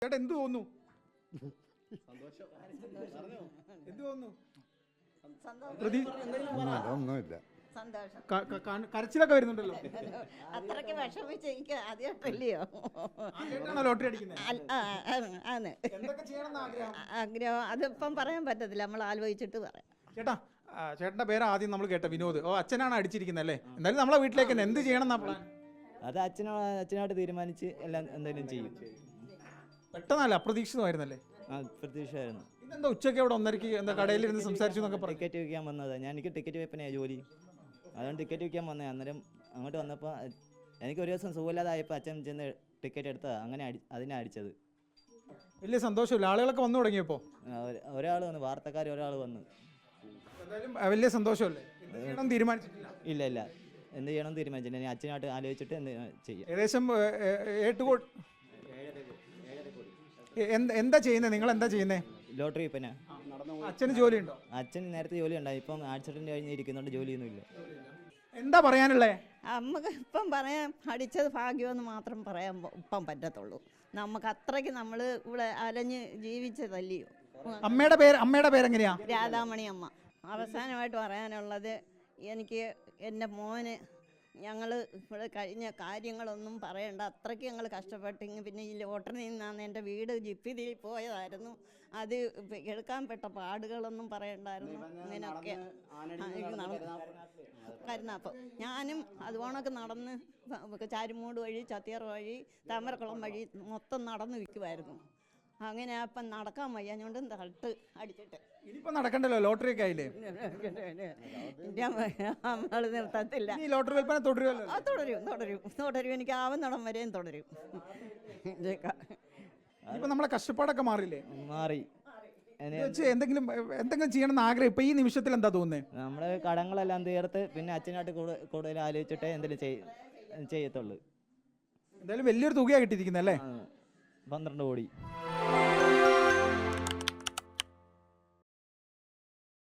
ചേട്ടാ എന്ത് തോന്നുന്നു? എന്ത് തോന്നുന്നു? ഒന്നുമില്ല. കരച്ചിലൊക്കെ വരുന്നുണ്ടല്ലോ. അത്രയ്ക്ക് വിഷമിച്ച് എനിക്ക് ആദ്യമായിട്ടല്ലയോ ലോട്ടറി അടിക്കുന്നത്. ആഗ്രഹം അതിപ്പം പറയാൻ പറ്റത്തില്ല, നമ്മൾ ആലോചിച്ചിട്ട് പറയാം. ചേട്ടന്റെ പേര് ആദ്യം നമ്മൾ കേട്ട വിനോദ്. അച്ഛനാണ് അടിച്ചിരിക്കുന്നത് അല്ലേ? എന്തായാലും നമ്മളെ വീട്ടിലേക്ക് തന്നെ എന്ത് ചെയ്യണം എന്നാ പ്ലാൻ? അത് അച്ഛനോട് തീരുമാനിച്ച് എല്ലാം എന്തെങ്കിലും ചെയ്യും. പെട്ടെന്നല്ല, അപ്രതീക്ഷിതമായിരുന്നല്ലേ? പ്രതീക്ഷയായിരുന്നു. ഇതെന്താ ഉച്ചയ്ക്ക് അവിടെ 1:30 എന്താ കടയിലിരുന്ന് സംസാരിച്ചു എന്നൊക്കെ പറഞ്ഞു? ടിക്കറ്റ് വയ്ക്കാൻ വന്നതാണ്. എനിക്ക് ടിക്കറ്റ് വെപ്പനെയാണ് ജോലി, അതുകൊണ്ട് ടിക്കറ്റ് വയ്ക്കാൻ വന്നത്. അന്നേരം അങ്ങോട്ട് വന്നപ്പോൾ എനിക്ക് ഒരു ദിവസം സുഖമില്ലാതായപ്പോൾ അച്ഛൻ ചെന്ന് ടിക്കറ്റ് എടുത്തതാണ്. അങ്ങനെ അതിനെ അടിച്ചത്. വലിയ സന്തോഷമില്ല, ആളുകളൊക്കെ വന്നു തുടങ്ങിയപ്പോൾ. ഒരാൾ വന്നു, വാർത്തക്കാർ ഒരാൾ വന്നു. എന്തായാലും വലിയ സന്തോഷമല്ലേ? തീരുമാനിച്ചിട്ടില്ല? ഇല്ല, എന്ത് ചെയ്യണം തീരുമാനിച്ചില്ല. ഇനി അച്ഛനായിട്ട് ആലോചിച്ചിട്ട് എന്ത് ചെയ്യാം. ഏകദേശം 8 കോടി. എന്താ ചെയ്യുന്നത്? നിങ്ങൾ എന്താ ചെയ്യുന്നത്? ലോട്ടറി വിൽപ്പന. അച്ഛന് ജോലി ഉണ്ടോ? അച്ഛൻ നേരത്തെ ജോലി ഉണ്ടായി, ഇപ്പം ആക്സിഡന്റ് കഴിഞ്ഞ് ഇരിക്കുന്നുണ്ട്, ജോലിയൊന്നുമില്ല. എന്താ പറയാനുള്ളേ? നമുക്ക് ഇപ്പം പറയാൻ അടിച്ചത് ഭാഗ്യമെന്ന് മാത്രം പറയാൻ ഇപ്പം പറ്റത്തുള്ളൂ. നമുക്ക് അത്രയ്ക്ക് നമ്മൾ ഇവിടെ അലഞ്ഞ് ജീവിച്ചതല്ലയോ. അമ്മയുടെ പേരെങ്ങനെയാ? രാധാമണി അമ്മ. അവസാനമായിട്ട് പറയാനുള്ളത്, എനിക്ക് എൻ്റെ മോന് ഞങ്ങൾ ഇവിടെ കഴിഞ്ഞ കാര്യങ്ങളൊന്നും പറയണ്ട, അത്രയ്ക്ക് ഞങ്ങൾ കഷ്ടപ്പെട്ടെങ്കിൽ. പിന്നെ ഈ ലോട്ടറിയിൽ നിന്നാണ് എൻ്റെ വീട് ജിപ്പിതിൽ പോയതായിരുന്നു. അത് എടുക്കാൻ പെട്ട പാടുകളൊന്നും പറയണ്ടായിരുന്നു. ഇങ്ങനെയൊക്കെ കരുന്നാപ്പം ഞാനും അതുപോണൊക്കെ നടന്ന് ചാരുമൂട് വഴി, ചത്തിയർ വഴി, താമരക്കുളം വഴി മൊത്തം നടന്ന് വിൽക്കുമായിരുന്നു. അങ്ങനെ അപ്പം നടക്കാൻ വയ്യാഞ്ഞോണ്ടും തട്ട് അടിച്ചിട്ട് ഇനിയിപ്പോ നടക്കണ്ടല്ലോ, ലോട്ടറി ഒക്കെ ആയില്ലേ? നമ്മൾ നിർത്തത്തില്ല. ലോട്ടറി വിൽപ്പന തുടരും. എനിക്ക് ആവുന്നിടം വരെയും തുടരും. ഇപ്പൊ നമ്മളെ കഷ്ടപ്പാടൊക്കെ മാറിയില്ലേ? മാറി. എന്തെങ്കിലും ചെയ്യണമെന്ന് ആഗ്രഹം ഇപ്പൊ ഈ നിമിഷത്തിൽ എന്താ തോന്നുന്നത്? നമ്മുടെ കടങ്ങളെല്ലാം തീർത്ത് പിന്നെ അച്ഛനായിട്ട് കൂടുതൽ ആലോചിച്ചിട്ടേ എന്തെങ്കിലും ചെയ്യത്തുള്ളൂ. എന്തായാലും വലിയൊരു തുകയാണ് കിട്ടിയിരിക്കുന്നത് അല്ലേ? 12 കോടി.